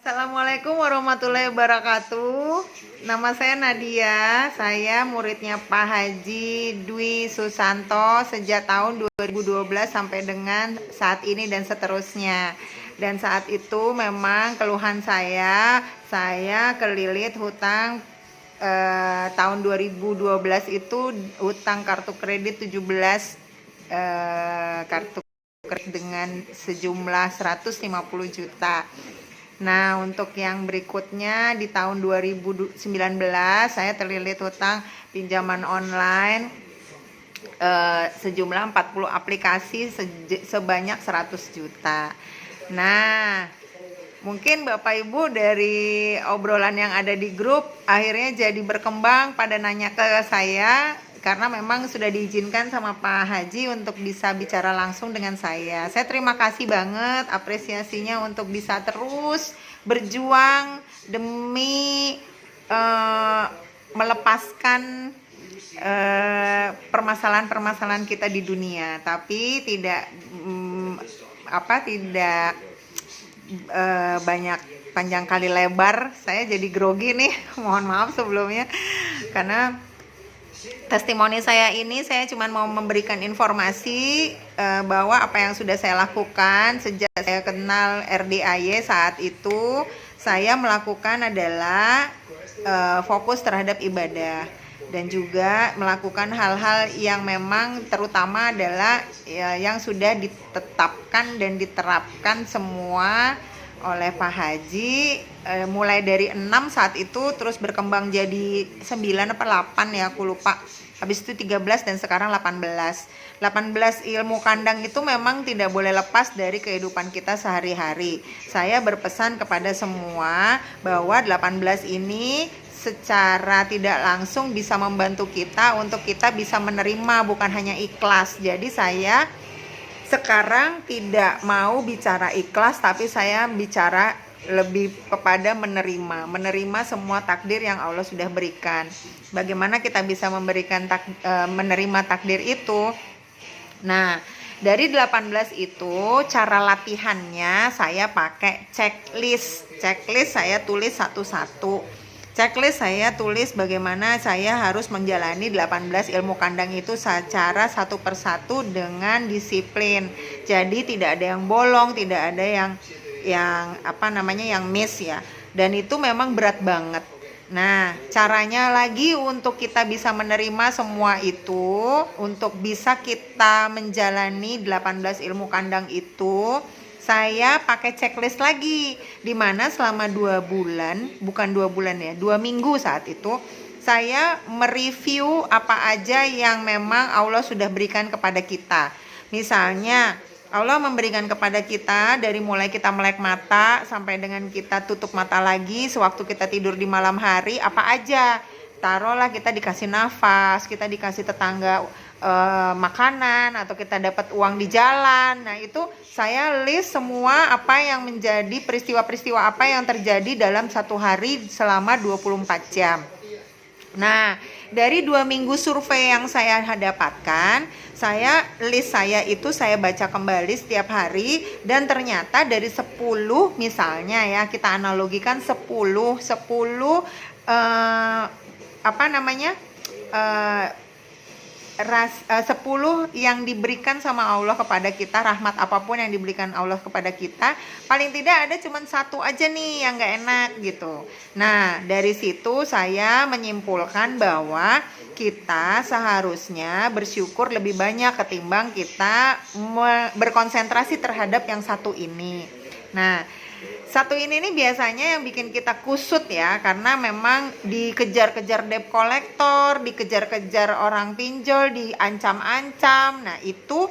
Assalamualaikum warahmatullahi wabarakatuh. Nama saya Nadia, saya muridnya Pak Haji Dwi Susanto sejak tahun 2012 sampai dengan saat ini dan seterusnya. Dan saat itu memang keluhan saya kelilit hutang tahun 2012 itu hutang kartu kredit 17 kartu kredit dengan sejumlah 150 juta. Nah, untuk yang berikutnya di tahun 2019 saya terlilit hutang pinjaman online sejumlah 40 aplikasi sebanyak 100 juta. Nah, mungkin Bapak Ibu dari obrolan yang ada di grup akhirnya jadi berkembang pada nanya ke saya karena memang sudah diizinkan sama Pak Haji untuk bisa bicara langsung dengan saya. Saya terima kasih banget apresiasinya untuk bisa terus berjuang demi melepaskan permasalahan-permasalahan kita di dunia, tapi tidak banyak panjang kali lebar. Saya jadi grogi nih, mohon maaf sebelumnya karena testimoni saya ini saya cuma mau memberikan informasi bahwa apa yang sudah saya lakukan sejak saya kenal RDAY saat itu, saya melakukan adalah fokus terhadap ibadah dan juga melakukan hal-hal yang memang terutama adalah yang sudah ditetapkan dan diterapkan semua oleh Pak Haji, mulai dari 6 saat itu terus berkembang jadi 9 apa 8 ya aku lupa, habis itu 13 dan sekarang 18 ilmu kandang itu memang tidak boleh lepas dari kehidupan kita sehari-hari. Saya berpesan kepada semua bahwa 18 ini secara tidak langsung bisa membantu kita untuk kita bisa menerima, bukan hanya ikhlas. Jadi saya sekarang tidak mau bicara ikhlas, tapi saya bicara lebih kepada menerima semua takdir yang Allah sudah berikan. Bagaimana kita bisa menerima takdir itu? Nah, dari 18 itu cara latihannya saya pakai checklist saya tulis satu-satu. Checklist saya tulis bagaimana saya harus menjalani 18 ilmu kandang itu secara satu persatu dengan disiplin. Jadi tidak ada yang bolong, tidak ada yang miss ya. Dan itu memang berat banget. Nah, caranya lagi untuk kita bisa menerima semua itu, untuk bisa kita menjalani 18 ilmu kandang itu, saya pakai checklist lagi, dimana selama 2 minggu saat itu saya mereview apa aja yang memang Allah sudah berikan kepada kita. Misalnya Allah memberikan kepada kita dari mulai kita melek mata sampai dengan kita tutup mata lagi sewaktu kita tidur di malam hari, apa aja. Taruhlah kita dikasih nafas, kita dikasih tetangga makanan, atau kita dapat uang di jalan. Nah, itu saya list semua apa yang menjadi peristiwa-peristiwa apa yang terjadi dalam satu hari selama 24 jam. Nah, dari 2 minggu survei yang saya dapatkan, list saya itu saya baca kembali setiap hari, dan ternyata dari 10 misalnya ya, kita analogikan 10 yang diberikan sama Allah kepada kita, rahmat apapun yang diberikan Allah kepada kita, paling tidak ada cuma satu aja nih yang gak enak gitu. Nah, dari situ saya menyimpulkan bahwa kita seharusnya bersyukur lebih banyak ketimbang kita berkonsentrasi terhadap yang satu ini. Nah, satu ini nih biasanya yang bikin kita kusut ya, karena memang dikejar-kejar debt collector, dikejar-kejar orang pinjol, diancam-ancam. Nah, itu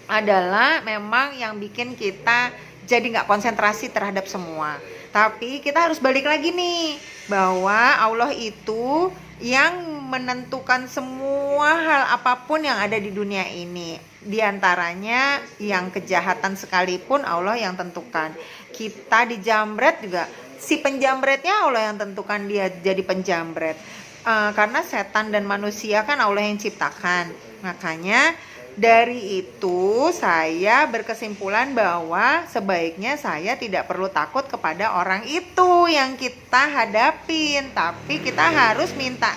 adalah memang yang bikin kita jadi nggak konsentrasi terhadap semua. Tapi kita harus balik lagi nih, bahwa Allah itu yang menentukan semua hal apapun yang ada di dunia ini. Di antaranya yang kejahatan sekalipun Allah yang tentukan. Kita dijamret juga, si penjamretnya Allah yang tentukan dia jadi penjamret. Karena setan dan manusia kan Allah yang ciptakan. Makanya Dari itu saya berkesimpulan bahwa sebaiknya saya tidak perlu takut kepada orang itu yang kita hadapin, tapi kita harus minta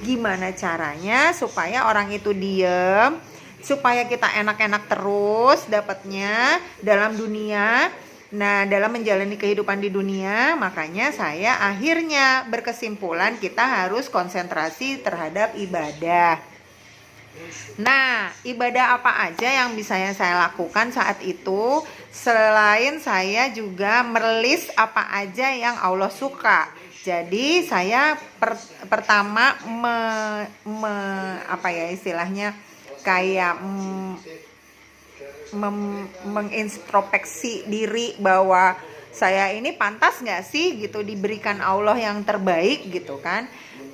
gimana caranya supaya orang itu diem, supaya kita enak-enak terus dapatnya dalam dunia. Nah, dalam menjalani kehidupan di dunia, makanya saya akhirnya berkesimpulan kita harus konsentrasi terhadap ibadah. Nah, ibadah apa aja yang bisa saya lakukan saat itu? Selain saya juga melis apa aja yang Allah suka. Jadi saya pertama apa ya istilahnya kayak mengintrospeksi diri bahwa saya ini pantas nggak sih gitu diberikan Allah yang terbaik gitu kan.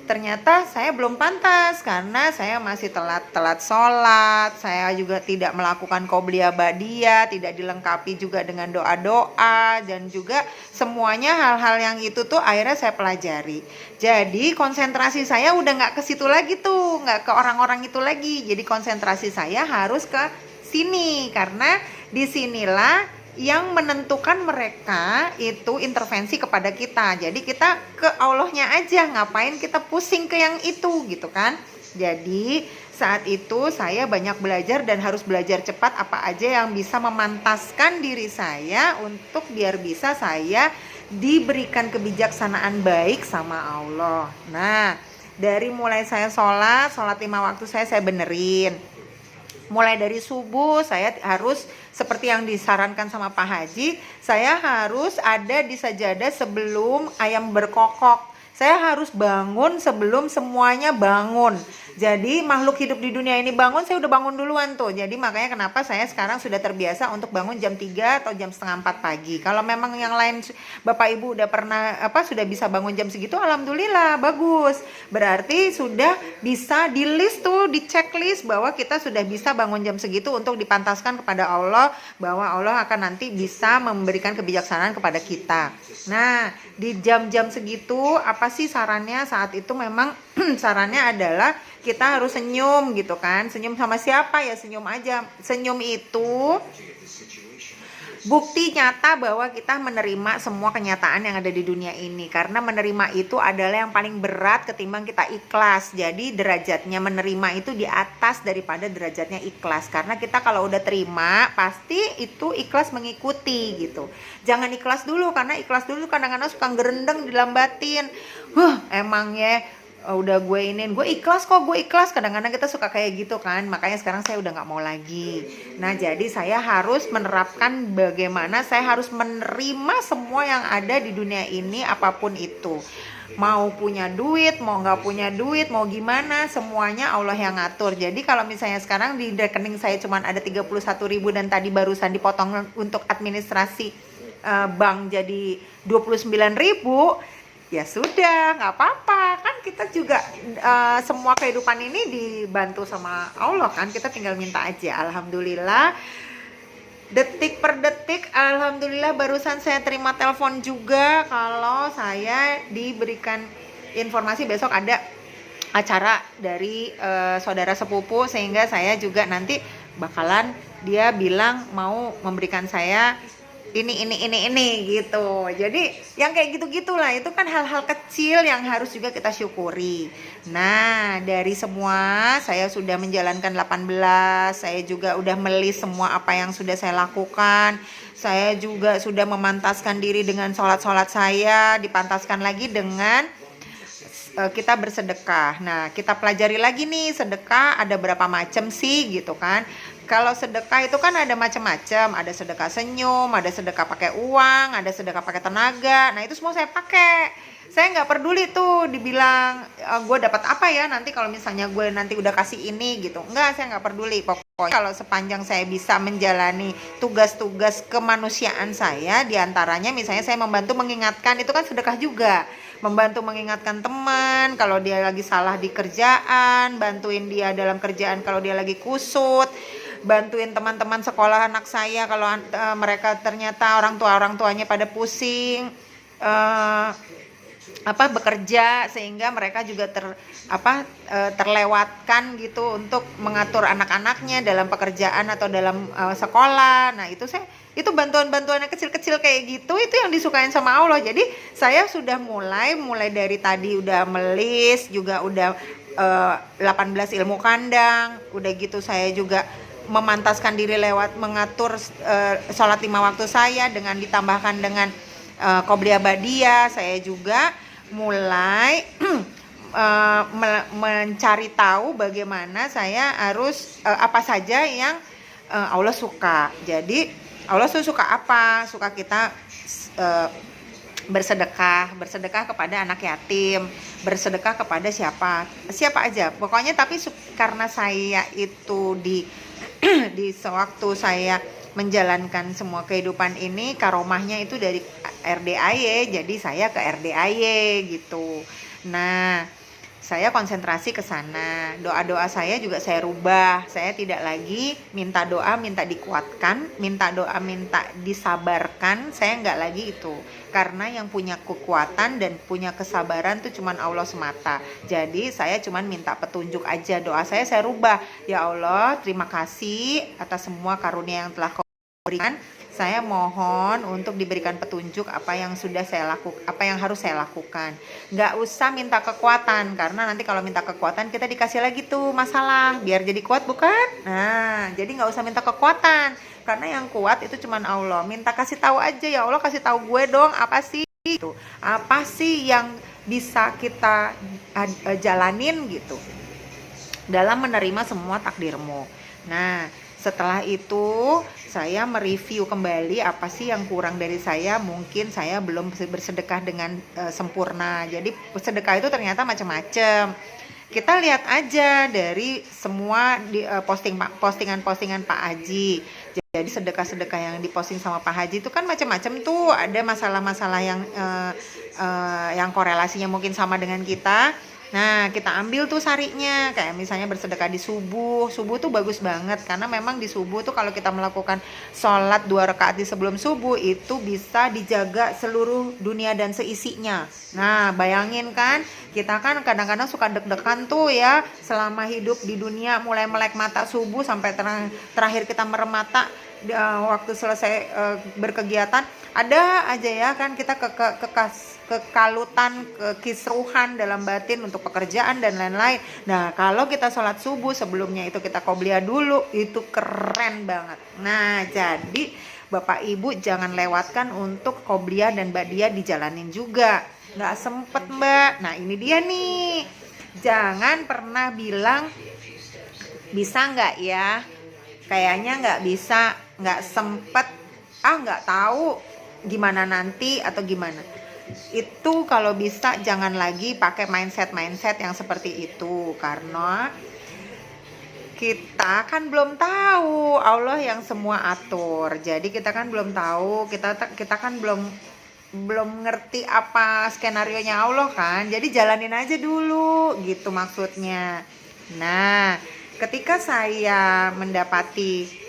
Ternyata saya belum pantas karena saya masih telat sholat, saya juga tidak melakukan qobliyah ba'diyah, tidak dilengkapi juga dengan doa-doa, dan juga semuanya hal-hal yang itu tuh akhirnya saya pelajari. Jadi konsentrasi saya udah nggak ke situ lagi tuh, nggak ke orang-orang itu lagi. Jadi konsentrasi saya harus ke sini karena disinilah yang menentukan mereka itu intervensi kepada kita. Jadi kita ke Allahnya aja, ngapain kita pusing ke yang itu gitu kan. Jadi saat itu saya banyak belajar dan harus belajar cepat apa aja yang bisa memantaskan diri saya untuk biar bisa saya diberikan kebijaksanaan baik sama Allah. Nah, dari mulai saya sholat 5 waktu saya benerin. Mulai dari subuh saya harus seperti yang disarankan sama Pak Haji, saya harus ada di sajadah sebelum ayam berkokok. Saya harus bangun sebelum semuanya bangun. Jadi makhluk hidup di dunia ini bangun, saya udah bangun duluan tuh. Jadi makanya kenapa saya sekarang sudah terbiasa untuk bangun jam 3 atau jam setengah 4 pagi. Kalau memang yang lain Bapak Ibu udah pernah sudah bisa bangun jam segitu, alhamdulillah bagus. Berarti sudah bisa di list tuh, di checklist bahwa kita sudah bisa bangun jam segitu untuk dipantaskan kepada Allah, bahwa Allah akan nanti bisa memberikan kebijaksanaan kepada kita. Nah, di jam-jam segitu apa sih sarannya saat itu? Memang sarannya adalah kita harus senyum gitu kan. Senyum sama siapa ya? Senyum aja. Senyum itu bukti nyata bahwa kita menerima semua kenyataan yang ada di dunia ini. Karena menerima itu adalah yang paling berat ketimbang kita ikhlas. Jadi derajatnya menerima itu di atas daripada derajatnya ikhlas. Karena kita kalau udah terima pasti itu ikhlas mengikuti gitu. Jangan ikhlas dulu, karena ikhlas dulu kadang-kadang suka ngerendeng di dalam batin. Emang ya udah gue ikhlas kok, gue ikhlas. Kadang-kadang kita suka kayak gitu kan. Makanya sekarang saya udah gak mau lagi. Nah, jadi saya harus menerapkan bagaimana saya harus menerima semua yang ada di dunia ini, apapun itu. Mau punya duit, mau gak punya duit, mau gimana, semuanya Allah yang ngatur. Jadi kalau misalnya sekarang di rekening saya cuma ada 31.000 dan tadi barusan dipotong untuk administrasi bank jadi 29.000, ya sudah, nggak apa-apa kan. Kita juga semua kehidupan ini dibantu sama Allah kan, kita tinggal minta aja. Alhamdulillah detik per detik, alhamdulillah barusan saya terima telepon juga kalau saya diberikan informasi besok ada acara dari saudara sepupu, sehingga saya juga nanti bakalan, dia bilang mau memberikan saya ini gitu. Jadi yang kayak gitu-gitulah, itu kan hal-hal kecil yang harus juga kita syukuri. Nah, dari semua saya sudah menjalankan 18, saya juga udah melis semua apa yang sudah saya lakukan. Saya juga sudah memantaskan diri dengan sholat-sholat saya, dipantaskan lagi dengan kita bersedekah. Nah, kita pelajari lagi nih, sedekah ada berapa macam sih gitu kan. Kalau sedekah itu kan ada macam-macam, ada sedekah senyum, ada sedekah pakai uang, ada sedekah pakai tenaga. Nah, itu semua saya pakai. Saya nggak peduli tuh dibilang gue dapat apa ya nanti kalau misalnya gue nanti udah kasih ini gitu. Enggak, saya nggak peduli. Pokoknya kalau sepanjang saya bisa menjalani tugas-tugas kemanusiaan saya, diantaranya misalnya saya membantu mengingatkan, itu kan sedekah juga. Membantu mengingatkan teman kalau dia lagi salah di kerjaan, bantuin dia dalam kerjaan kalau dia lagi kusut, bantuin teman-teman sekolah anak saya kalau mereka ternyata orang tuanya pada pusing, bekerja, sehingga mereka juga terlewatkan gitu untuk mengatur anak-anaknya dalam pekerjaan atau dalam sekolah. Nah itu bantuan-bantuan yang kecil-kecil kayak gitu, itu yang disukain sama Allah. Jadi saya sudah mulai dari tadi udah melis, juga udah 18 ilmu kandang, udah gitu saya juga memantaskan diri lewat mengatur sholat 5 waktu saya, dengan ditambahkan dengan Qobliyah Ba'diyah. Saya juga mulai mencari tahu bagaimana saya harus apa saja yang Allah suka. Jadi Allah suka apa? Suka kita bersedekah kepada anak yatim, bersedekah kepada siapa aja pokoknya. Tapi karena saya itu di sewaktu saya menjalankan semua kehidupan ini, karomahnya itu dari RDAY, jadi saya ke RDAY gitu. Nah, saya konsentrasi ke sana. Doa-doa saya juga saya rubah. Saya tidak lagi minta doa, minta dikuatkan, minta doa, minta disabarkan. Saya nggak lagi itu. Karena yang punya kekuatan dan punya kesabaran itu cuman Allah semata. Jadi saya cuman minta petunjuk aja. Doa saya rubah. Ya Allah, terima kasih atas semua karunia yang telah Kau berikan. Saya mohon untuk diberikan petunjuk apa yang sudah saya lakukan, apa yang harus saya lakukan. Nggak usah minta kekuatan, karena nanti kalau minta kekuatan kita dikasih lagi tuh masalah. Biar jadi kuat bukan? Nah, jadi nggak usah minta kekuatan, karena yang kuat itu cuman Allah. Minta kasih tahu aja, ya Allah kasih tahu gue dong apa sih itu, apa sih yang bisa kita jalanin gitu dalam menerima semua takdirmu. Nah, setelah itu saya mereview kembali apa sih yang kurang dari saya. Mungkin saya belum bersedekah dengan sempurna. Jadi sedekah itu ternyata macam-macam. Kita lihat aja dari semua postingan-postingan Pak Haji. Jadi sedekah-sedekah yang diposting sama Pak Haji itu kan macam-macam tuh. Ada masalah-masalah yang korelasinya mungkin sama dengan kita. Nah, kita ambil tuh sarinya, kayak misalnya bersedekah di subuh. Subuh tuh bagus banget, karena memang di subuh tuh kalau kita melakukan sholat 2 rakaat di sebelum subuh, itu bisa dijaga seluruh dunia dan seisinya. Nah, bayangin kan, kita kan kadang-kadang suka deg-degan tuh ya, selama hidup di dunia, mulai melek mata subuh sampai terakhir kita merem mata waktu selesai berkegiatan. Ada aja ya kan kita kekalutan, kekisruhan dalam batin untuk pekerjaan dan lain-lain. Nah, kalau kita sholat subuh sebelumnya itu kita qobliyah dulu, itu keren banget. Nah, jadi Bapak Ibu jangan lewatkan untuk qobliyah dan ba'diyah dijalanin juga. Nggak sempet Mbak. Nah, ini dia nih. Jangan pernah bilang bisa nggak ya? Kayaknya nggak bisa, nggak sempet, nggak tahu gimana nanti atau gimana. Itu kalau bisa jangan lagi pakai mindset yang seperti itu, karena kita kan belum tahu, Allah yang semua atur. Jadi kita kan belum tahu, kita kan belum ngerti apa skenarionya Allah kan. Jadi jalanin aja dulu gitu maksudnya. Nah, ketika saya mendapati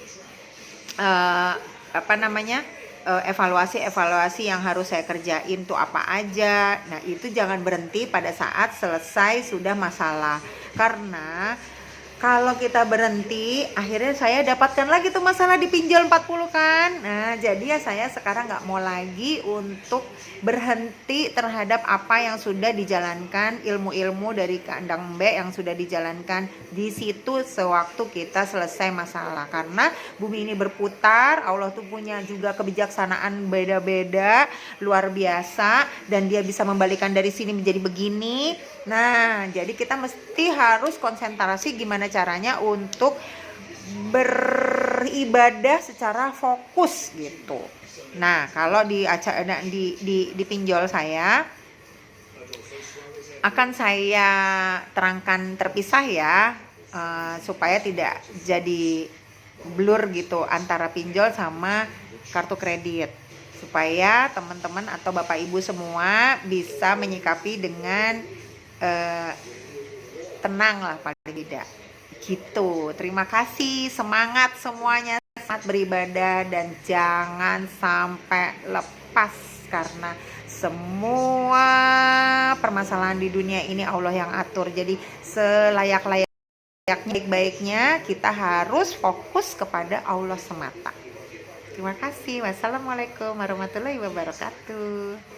evaluasi yang harus saya kerjain tuh apa aja. Nah, itu jangan berhenti pada saat selesai sudah masalah. Karena kalau kita berhenti, akhirnya saya dapatkan lagi tuh masalah di pinjol 40 kan. Nah, jadi ya saya sekarang nggak mau lagi untuk berhenti terhadap apa yang sudah dijalankan, ilmu-ilmu dari kandang B yang sudah dijalankan di situ sewaktu kita selesai masalah. Karena bumi ini berputar, Allah tuh punya juga kebijaksanaan beda-beda, luar biasa, dan dia bisa membalikan dari sini menjadi begini. Nah, jadi kita mesti harus konsentrasi gimana caranya untuk beribadah secara fokus gitu. Nah, kalau di pinjol saya akan saya terangkan terpisah ya, supaya tidak jadi blur gitu antara pinjol sama kartu kredit, supaya teman-teman atau Bapak Ibu semua bisa menyikapi dengan tenang lah paling tidak gitu. Terima kasih, semangat semuanya, semangat beribadah dan jangan sampai lepas karena semua permasalahan di dunia ini Allah yang atur. Jadi selayak-layaknya, baik-baiknya kita harus fokus kepada Allah semata. Terima kasih. Wassalamualaikum warahmatullahi wabarakatuh.